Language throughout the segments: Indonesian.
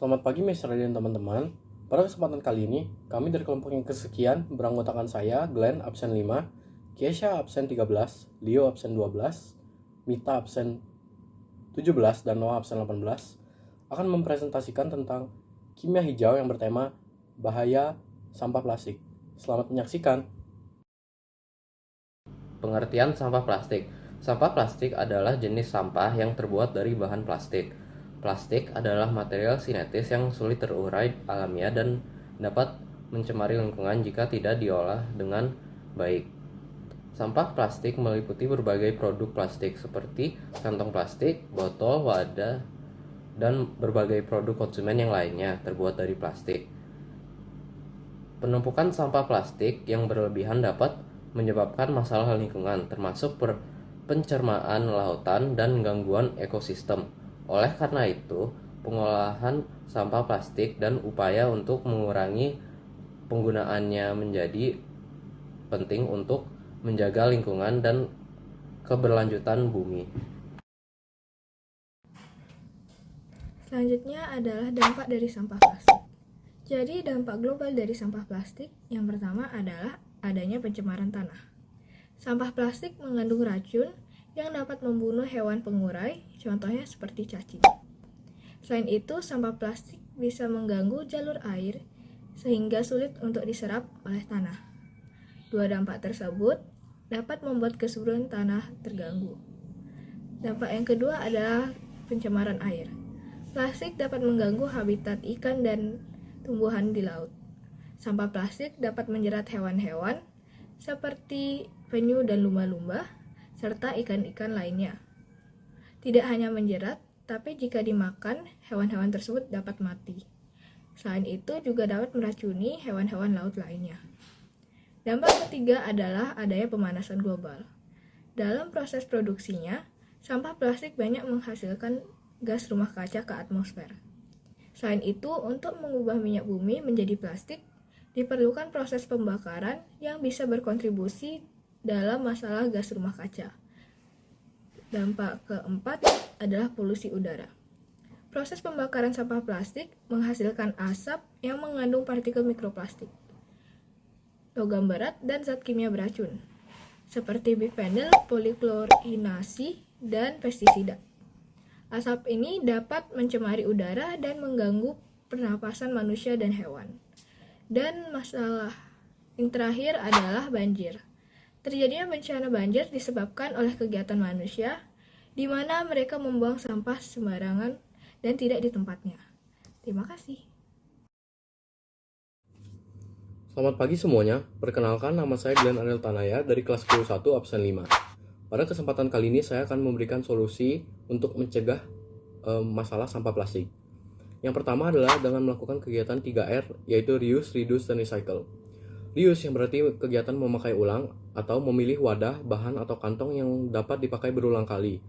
Selamat pagi Mr. dan teman-teman. Pada kesempatan kali ini, kami dari kelompok yang kesekian beranggotakan saya, Glenn, absen 5, Kiesha absen 13, Leo absen 12, Mita absen 17, dan Noah absen 18, akan mempresentasikan tentang kimia hijau yang bertema bahaya sampah plastik. Selamat menyaksikan. Pengertian sampah plastik. Sampah plastik adalah jenis sampah yang terbuat dari bahan plastik. Plastik adalah material sinetis yang sulit terurai alamiah dan dapat mencemari lingkungan jika tidak diolah dengan baik. Sampah plastik meliputi berbagai produk plastik seperti kantong plastik, botol, wadah, dan berbagai produk konsumen yang lainnya terbuat dari plastik. Penumpukan sampah plastik yang berlebihan dapat menyebabkan masalah lingkungan, termasuk pencemaran lautan dan gangguan ekosistem. Oleh karena itu, pengolahan sampah plastik dan upaya untuk mengurangi penggunaannya menjadi penting untuk menjaga lingkungan dan keberlanjutan bumi. Selanjutnya adalah dampak dari sampah plastik. Jadi dampak global dari sampah plastik yang pertama adalah adanya pencemaran tanah. Sampah plastik mengandung racun yang dapat membunuh hewan pengurai, contohnya seperti cacing. Selain itu, sampah plastik bisa mengganggu jalur air sehingga sulit untuk diserap oleh tanah. Dua dampak tersebut dapat membuat kesuburan tanah terganggu. Dampak yang kedua adalah pencemaran air. Plastik dapat mengganggu habitat ikan dan tumbuhan di laut. Sampah plastik dapat menjerat hewan-hewan seperti penyu dan lumba-lumba, serta ikan-ikan lainnya. Tidak hanya menjerat, tapi jika dimakan, hewan-hewan tersebut dapat mati. Selain itu juga dapat meracuni hewan-hewan laut lainnya. Dampak ketiga adalah adanya pemanasan global. Dalam proses produksinya, sampah plastik banyak menghasilkan gas rumah kaca ke atmosfer. Selain itu, untuk mengubah minyak bumi menjadi plastik, diperlukan proses pembakaran yang bisa berkontribusi dalam masalah gas rumah kaca. Dampak keempat adalah polusi udara. Proses pembakaran sampah plastik menghasilkan asap yang mengandung partikel mikroplastik, logam berat, dan zat kimia beracun, seperti bifenil, poliklorinasi, dan pestisida. Asap ini dapat mencemari udara dan mengganggu pernapasan manusia dan hewan. Dan masalah yang terakhir adalah banjir. Terjadinya bencana banjir disebabkan oleh kegiatan manusia, di mana mereka membuang sampah sembarangan dan tidak di tempatnya. Terima kasih. Selamat pagi semuanya. Perkenalkan, nama saya Glenn Ariel Tanaya dari kelas 11 absen 5. Pada kesempatan kali ini saya akan memberikan solusi untuk mencegah masalah sampah plastik. Yang pertama adalah dengan melakukan kegiatan 3R, yaitu reuse, reduce, dan recycle. Reuse yang berarti kegiatan memakai ulang atau memilih wadah, bahan, atau kantong yang dapat dipakai berulang kali.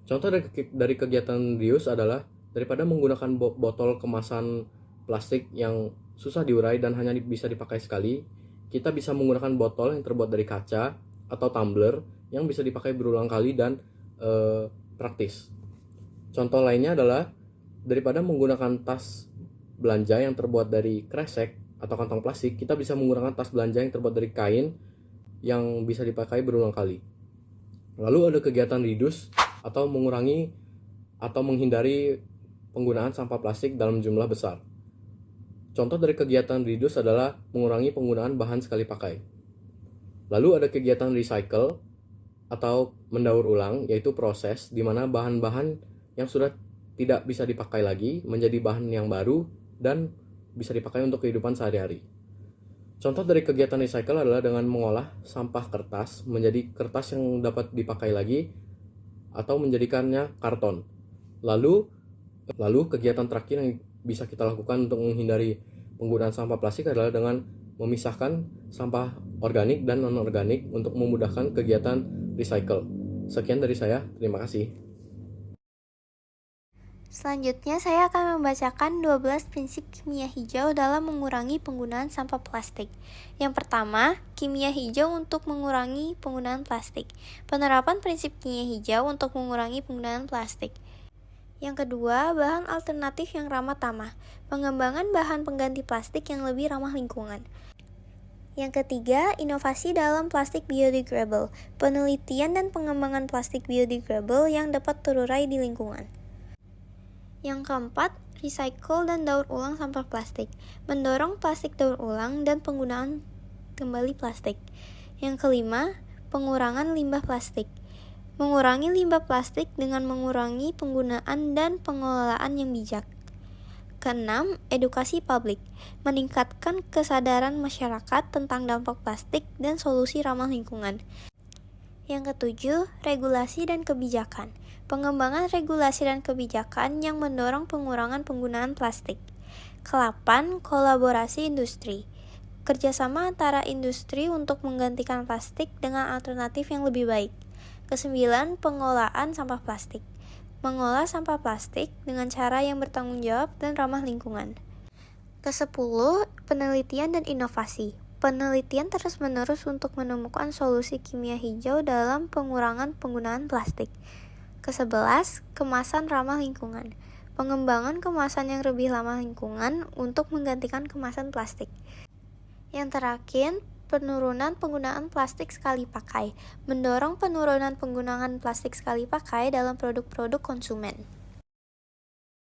Contoh dari kegiatan reuse adalah daripada menggunakan botol kemasan plastik yang susah diurai dan hanya bisa dipakai sekali, kita bisa menggunakan botol yang terbuat dari kaca atau tumbler yang bisa dipakai berulang kali dan praktis. Contoh lainnya adalah daripada menggunakan tas belanja yang terbuat dari kresek atau kantong plastik, kita bisa menggunakan tas belanja yang terbuat dari kain yang bisa dipakai berulang kali. Lalu ada kegiatan reduce atau mengurangi atau menghindari penggunaan sampah plastik dalam jumlah besar. Contoh dari kegiatan reduce adalah mengurangi penggunaan bahan sekali pakai. Lalu ada kegiatan recycle atau mendaur ulang, yaitu proses di mana bahan-bahan yang sudah tidak bisa dipakai lagi menjadi bahan yang baru dan bisa dipakai untuk kehidupan sehari-hari. Contoh dari kegiatan recycle adalah dengan mengolah sampah kertas menjadi kertas yang dapat dipakai lagi atau menjadikannya karton. Lalu kegiatan terakhir yang bisa kita lakukan untuk menghindari penggunaan sampah plastik adalah dengan memisahkan sampah organik dan non-organik untuk memudahkan kegiatan recycle. Sekian dari saya, terima kasih. Selanjutnya saya akan membacakan 12 prinsip kimia hijau dalam mengurangi penggunaan sampah plastik. Yang pertama, kimia hijau untuk mengurangi penggunaan plastik. Penerapan prinsip kimia hijau untuk mengurangi penggunaan plastik. Yang kedua, bahan alternatif yang ramah tamah. Pengembangan bahan pengganti plastik yang lebih ramah lingkungan. Yang ketiga, inovasi dalam plastik biodegradable. Penelitian dan pengembangan plastik biodegradable yang dapat terurai di lingkungan. Yang keempat, recycle dan daur ulang sampah plastik. Mendorong plastik daur ulang dan penggunaan kembali plastik. Yang kelima, pengurangan limbah plastik. Mengurangi limbah plastik dengan mengurangi penggunaan dan pengelolaan yang bijak. Keenam, edukasi publik. Meningkatkan kesadaran masyarakat tentang dampak plastik dan solusi ramah lingkungan. Yang ketujuh, regulasi dan kebijakan. Pengembangan regulasi dan kebijakan yang mendorong pengurangan penggunaan plastik. Kelapan, kolaborasi industri. Kerjasama antara industri untuk menggantikan plastik dengan alternatif yang lebih baik. Kesembilan, pengolahan sampah plastik. Mengolah sampah plastik dengan cara yang bertanggung jawab dan ramah lingkungan. Kesepuluh, penelitian dan inovasi. Penelitian terus-menerus untuk menemukan solusi kimia hijau dalam pengurangan penggunaan plastik. Kesebelas, kemasan ramah lingkungan. Pengembangan kemasan yang lebih ramah lingkungan untuk menggantikan kemasan plastik. Yang terakhir, penurunan penggunaan plastik sekali pakai, mendorong penurunan penggunaan plastik sekali pakai dalam produk-produk konsumen.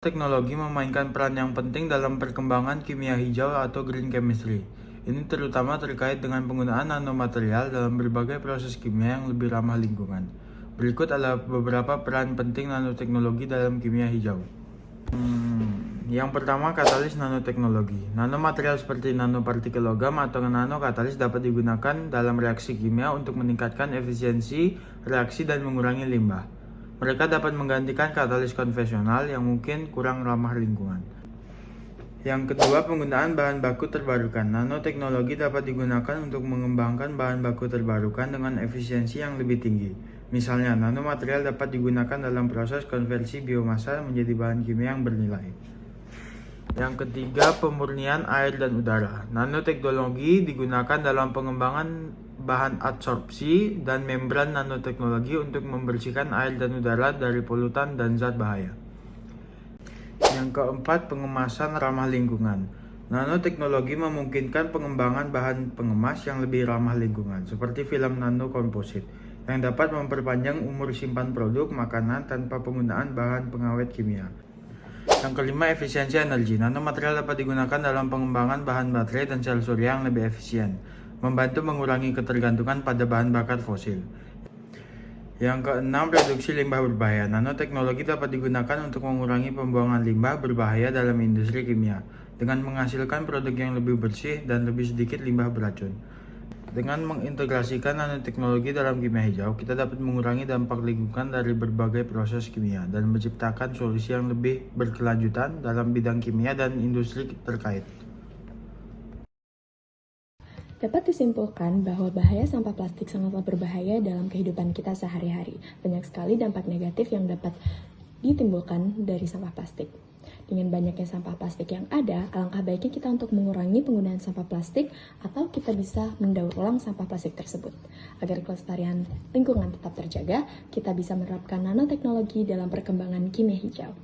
Teknologi memainkan peran yang penting dalam perkembangan kimia hijau atau green chemistry. Ini terutama terkait dengan penggunaan nanomaterial dalam berbagai proses kimia yang lebih ramah lingkungan. Berikut adalah beberapa peran penting nanoteknologi dalam kimia hijau. Yang pertama, katalis nanoteknologi. Nanomaterial seperti nanopartikel logam atau nanokatalis dapat digunakan dalam reaksi kimia untuk meningkatkan efisiensi reaksi dan mengurangi limbah. Mereka dapat menggantikan katalis konvensional yang mungkin kurang ramah lingkungan. Yang kedua, penggunaan bahan baku terbarukan. Nanoteknologi dapat digunakan untuk mengembangkan bahan baku terbarukan dengan efisiensi yang lebih tinggi. Misalnya, nanomaterial dapat digunakan dalam proses konversi biomasa menjadi bahan kimia yang bernilai. Yang ketiga, pemurnian air dan udara. Nanoteknologi digunakan dalam pengembangan bahan adsorpsi dan membran nanoteknologi untuk membersihkan air dan udara dari polutan dan zat bahaya. Yang keempat, pengemasan ramah lingkungan. Nanoteknologi memungkinkan pengembangan bahan pengemas yang lebih ramah lingkungan, seperti film nanokomposit, yang dapat memperpanjang umur simpan produk makanan tanpa penggunaan bahan pengawet kimia. Yang kelima, efisiensi energi. Nanomaterial dapat digunakan dalam pengembangan bahan baterai dan sel surya yang lebih efisien, membantu mengurangi ketergantungan pada bahan bakar fosil. Yang keenam, reduksi limbah berbahaya. Nanoteknologi dapat digunakan untuk mengurangi pembuangan limbah berbahaya dalam industri kimia, dengan menghasilkan produk yang lebih bersih dan lebih sedikit limbah beracun. Dengan mengintegrasikan nanoteknologi dalam kimia hijau, kita dapat mengurangi dampak lingkungan dari berbagai proses kimia dan menciptakan solusi yang lebih berkelanjutan dalam bidang kimia dan industri terkait. Dapat disimpulkan bahwa bahaya sampah plastik sangatlah berbahaya dalam kehidupan kita sehari-hari. Banyak sekali dampak negatif yang dapat ditimbulkan dari sampah plastik. Dengan banyaknya sampah plastik yang ada, alangkah baiknya kita untuk mengurangi penggunaan sampah plastik atau kita bisa mendaur ulang sampah plastik tersebut. Agar kelestarian lingkungan tetap terjaga, kita bisa menerapkan nanoteknologi dalam perkembangan kimia hijau.